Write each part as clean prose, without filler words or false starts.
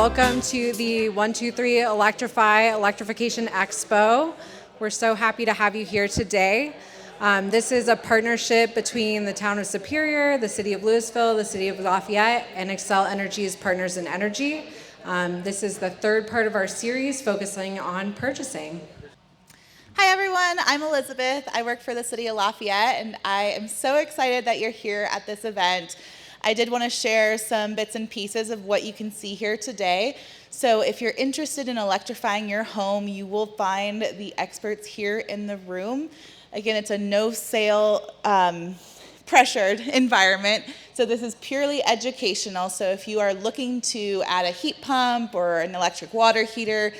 Welcome to the 123 Electrification Expo. We're so happy to have you here today. This is a partnership between the town of Superior, the city of Louisville, the city of Lafayette, and Xcel Energy's Partners in Energy. This is the third part of our series focusing on purchasing. Hi everyone, I'm Elizabeth. I work for the city of Lafayette, and I am so excited that you're here at this event. I did want to share some bits and pieces of what you can see here today. So if you're interested in electrifying your home, you will find the experts here in the room. Again, it's a no-sale pressured environment. So this is purely educational. So if you are looking to add a heat pump or an electric water heater,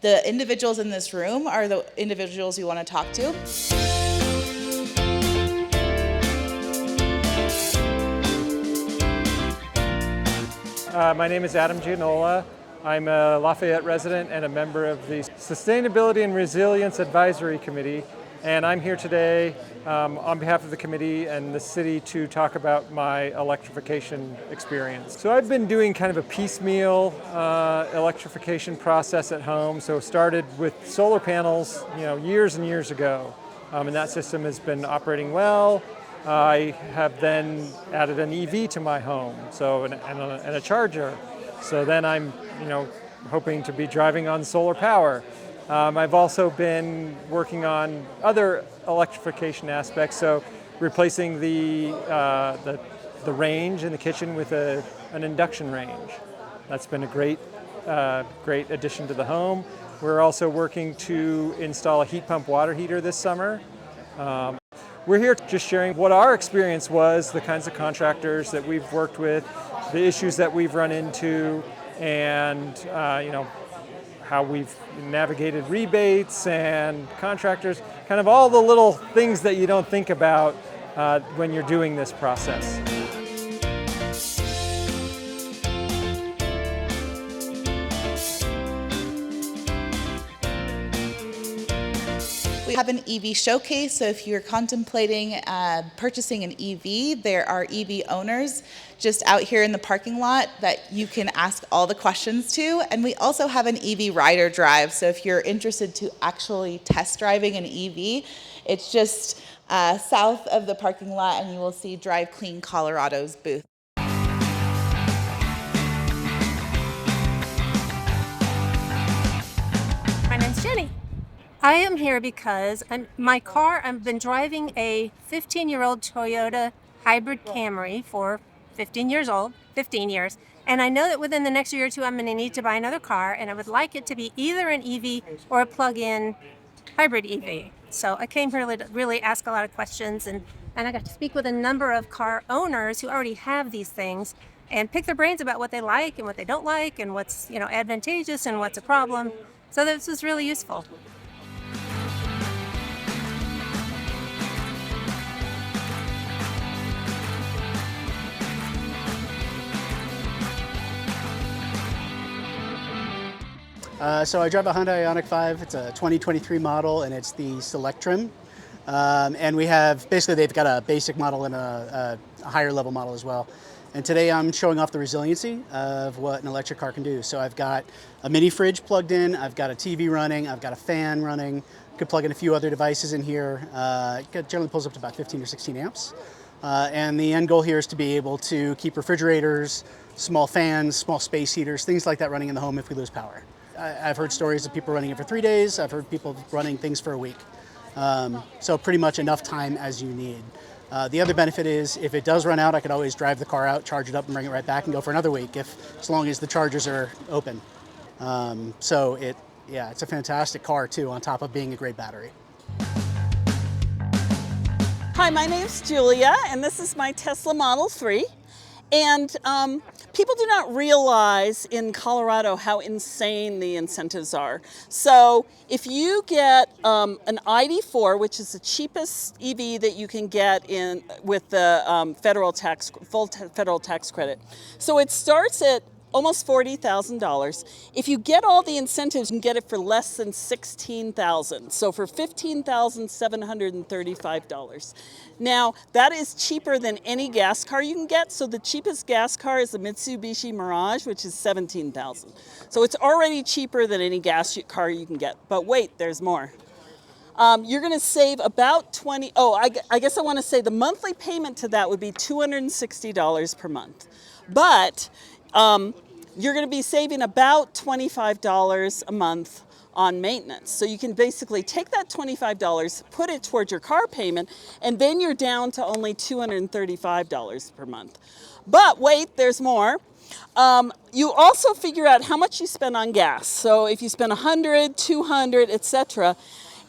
the individuals in this room are the individuals you want to talk to. My name is Adam Gianola. I'm a Lafayette resident and a member of the Sustainability and Resilience Advisory Committee. And I'm here today on behalf of the committee and the city to talk about my electrification experience. So I've been doing kind of a piecemeal electrification process at home. So started with solar panels, years and years ago. And that system has been operating well. I have then added an EV to my home, so and a charger. So then I'm, hoping to be driving on solar power. I've also been working on other electrification aspects, so replacing the range in the kitchen with an induction range. That's been a great addition to the home. We're also working to install a heat pump water heater this summer. We're here just sharing what our experience was, the kinds of contractors that we've worked with, the issues that we've run into, and how we've navigated rebates and contractors, kind of all the little things that you don't think about when you're doing this process. We have an EV showcase, so if you're contemplating purchasing an EV, there are EV owners just out here in the parking lot that you can ask all the questions to. And we also have an EV rider drive, so if you're interested to actually test driving an EV, it's just south of the parking lot, and you will see Drive Clean Colorado's booth. My name's Jenny. I am here because I've been driving a 15-year-old Toyota hybrid Camry for 15 years, and I know that within the next year or two I'm going to need to buy another car, and I would like it to be either an EV or a plug-in hybrid EV. So I came here to really ask a lot of questions, and I got to speak with a number of car owners who already have these things and pick their brains about what they like and what they don't like and what's advantageous and what's a problem. So this was really useful. So I drive a Hyundai Ioniq 5. It's a 2023 model, and it's the Select trim. And we have, basically they've got a basic model and a higher level model as well. And today I'm showing off the resiliency of what an electric car can do. So I've got a mini fridge plugged in, I've got a TV running, I've got a fan running. Could plug in a few other devices in here. It generally pulls up to about 15 or 16 amps. And the end goal here is to be able to keep refrigerators, small fans, small space heaters, things like that running in the home if we lose power. I've heard stories of people running it for 3 days. I've heard people running things for a week. So pretty much enough time as you need. The other benefit is if it does run out, I could always drive the car out, charge it up, and bring it right back and go for another week, as long as the chargers are open. So it's a fantastic car too, on top of being a great battery. Hi, my name's Julia, and this is my Tesla Model 3. And people do not realize in Colorado how insane the incentives are. So if you get an ID4, which is the cheapest EV that you can get with the full federal tax credit. So it starts at almost $40,000. If you get all the incentives, you can get it for less than $16,000. So for $15,735. Now, that is cheaper than any gas car you can get. So the cheapest gas car is the Mitsubishi Mirage, which is $17,000. So it's already cheaper than any gas car you can get. But wait, there's more. You're going to save about I guess I want to say the monthly payment to that would be $260 per month. But you're going to be saving about $25 a month on maintenance. So you can basically take that $25, put it towards your car payment, and then you're down to only $235 per month. But wait, there's more. You also figure out how much you spend on gas. So if you spend $100, $200, etc.,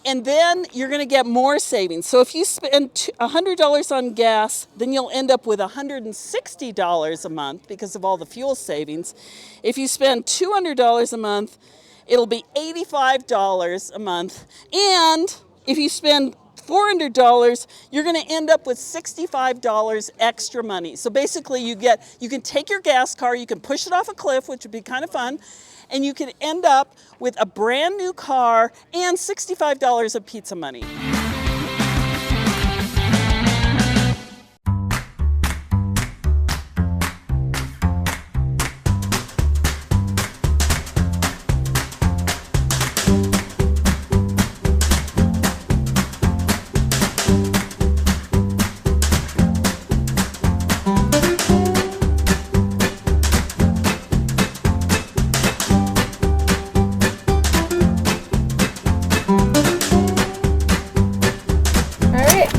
and then you're going to get more savings. So if you spend $100 on gas, then you'll end up with $160 a month because of all the fuel savings. If you spend $200 a month, it'll be $85 a month. And if you spend $400, you're going to end up with $65 extra money. So basically you can take your gas car, you can push it off a cliff, which would be kind of fun, and you can end up with a brand new car and $65 of pizza money.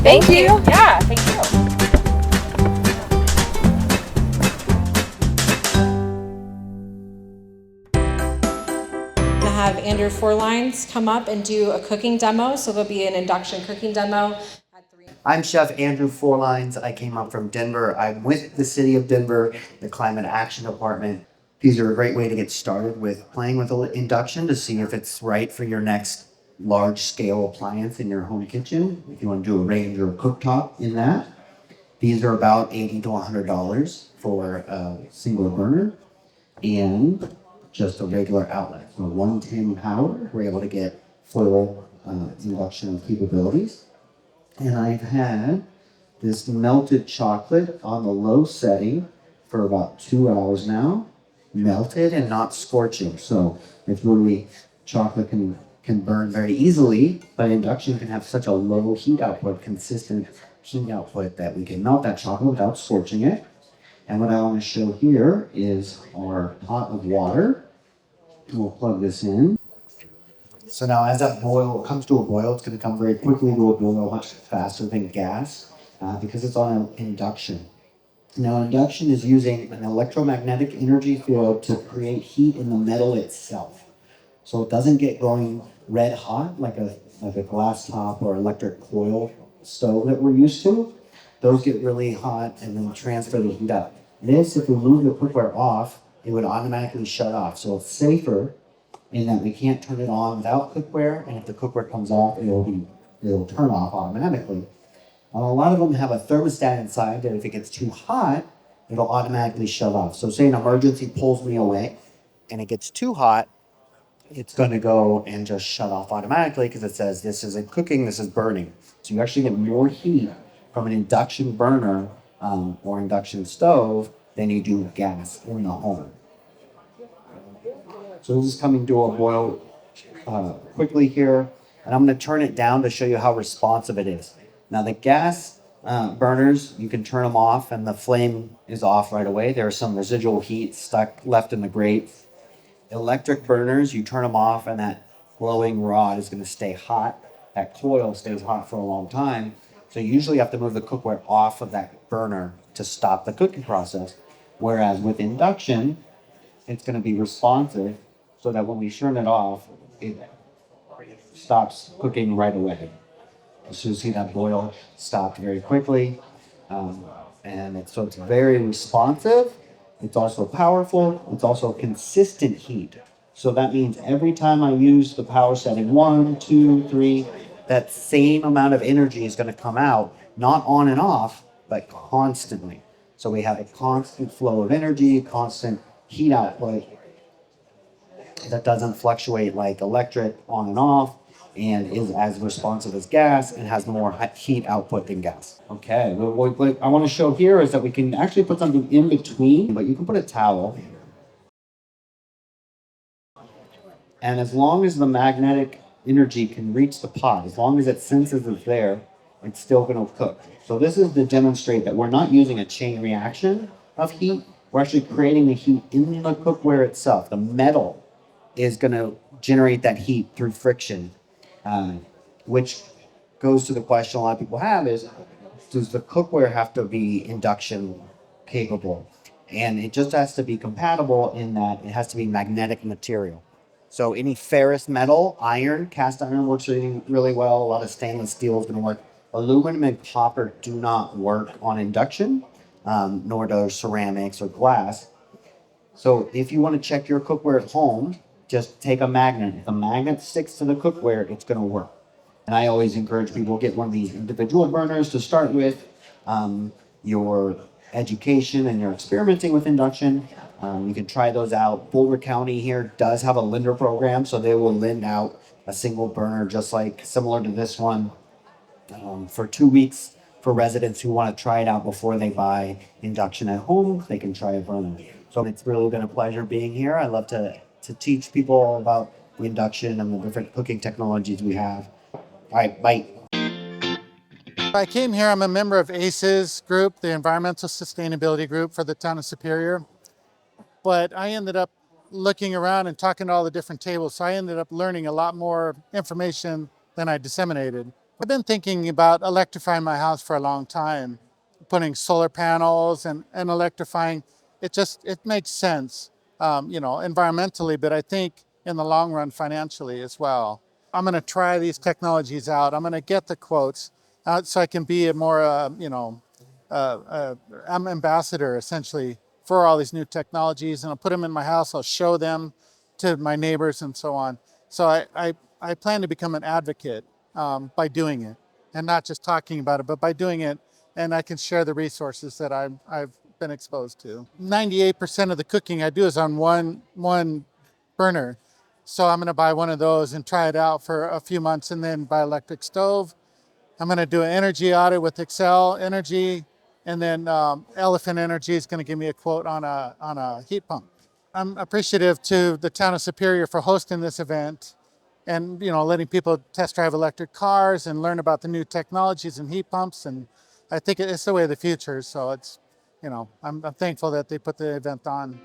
Thank you. Yeah, thank you. To have Andrew Forlines come up and do a cooking demo. So there'll be an induction cooking demo. I'm Chef Andrew Forlines. I came up from Denver. I'm with the City of Denver, the Climate Action Department. These are a great way to get started with playing with induction to see if it's right for your next large-scale appliance in your home kitchen. If you want to do a range or a cooktop in that. These are about $80 to $100 for a single burner and just a regular outlet. So 110 power, we're able to get full induction capabilities. And I've had this melted chocolate on the low setting for about 2 hours now, melted and not scorching. So it's really, chocolate can burn very easily, but induction can have such a low heat output, consistent heat output, that we can melt that chocolate without scorching it. And what I want to show here is our pot of water. We'll plug this in. So now as that comes to a boil, it's going to come very quickly to a boil, much faster than gas, because it's on induction. Now induction is using an electromagnetic energy field to create heat in the metal itself. So it doesn't get going red hot like a glass top or electric coil stove that we're used to. Those get really hot and then transfer the heat up. This, if we move the cookware off, it would automatically shut off. So it's safer in that we can't turn it on without cookware, and if the cookware comes off, it'll turn off automatically. A lot of them have a thermostat inside that if it gets too hot, it'll automatically shut off. So say an emergency pulls me away and it gets too hot, it's going to go and just shut off automatically because it says this isn't cooking, this is burning. So you actually get more heat from an induction burner or induction stove than you do gas in the home. So this is coming to a boil quickly here, and I'm going to turn it down to show you how responsive it is. Now the gas burners, you can turn them off and the flame is off right away. There's some residual heat left in the grate. Electric burners, you turn them off and that glowing rod is going to stay hot. That coil stays hot for a long time. So you usually have to move the cookware off of that burner to stop the cooking process. Whereas with induction, it's going to be responsive so that when we turn it off, it stops cooking right away. So you see that boil stopped very quickly. So it's very responsive. It's also powerful. It's also consistent heat. So that means every time I use the power setting 1, 2, 3, that same amount of energy is going to come out, not on and off, but constantly. So we have a constant flow of energy, constant heat output that doesn't fluctuate like electric on and off, and is as responsive as gas and has more heat output than gas. Okay, what I want to show here is that we can actually put something in between, but you can put a towel. And as long as the magnetic energy can reach the pot, as long as it senses it's there, it's still going to cook. So this is to demonstrate that we're not using a chain reaction of heat. We're actually creating the heat in the cookware itself. The metal is going to generate that heat through friction, which goes to the question a lot of people have is, does the cookware have to be induction capable? And it just has to be compatible in that it has to be magnetic material. So any ferrous metal, iron, cast iron works really well. A lot of stainless steel is going to work. Aluminum and copper do not work on induction, nor do ceramics or glass. So if you want to check your cookware at home, just take a magnet. If the magnet sticks to the cookware, it's going to work. And I always encourage people to get one of these individual burners to start with. Your education and your experimenting with induction, you can try those out. Boulder County here does have a lender program, so they will lend out a single burner just like similar to this one for 2 weeks for residents who want to try it out before they buy induction at home. They can try a burner. So it's really been a pleasure being here. I love to teach people about the induction and the different cooking technologies we have. All right, bye. I came here, I'm a member of ACES group, the Environmental Sustainability Group for the town of Superior. But I ended up looking around and talking to all the different tables, so I ended up learning a lot more information than I disseminated. I've been thinking about electrifying my house for a long time, putting solar panels and electrifying. It makes sense, environmentally, but I think in the long run financially as well. I'm going to try these technologies out. I'm going to get the quotes so I can be a more, I'm ambassador essentially for all these new technologies, and I'll put them in my house. I'll show them to my neighbors and so on. So I plan to become an advocate by doing it, and not just talking about it, but by doing it, and I can share the resources that I've been exposed to. 98% of the cooking I do is on one burner. So I'm going to buy one of those and try it out for a few months, and then buy electric stove. I'm going to do an energy audit with Excel Energy, and then Elephant Energy is going to give me a quote on a heat pump. I'm appreciative to the town of Superior for hosting this event, and letting people test drive electric cars and learn about the new technologies and heat pumps. And I think it's the way of the future. So I'm thankful that they put the event on.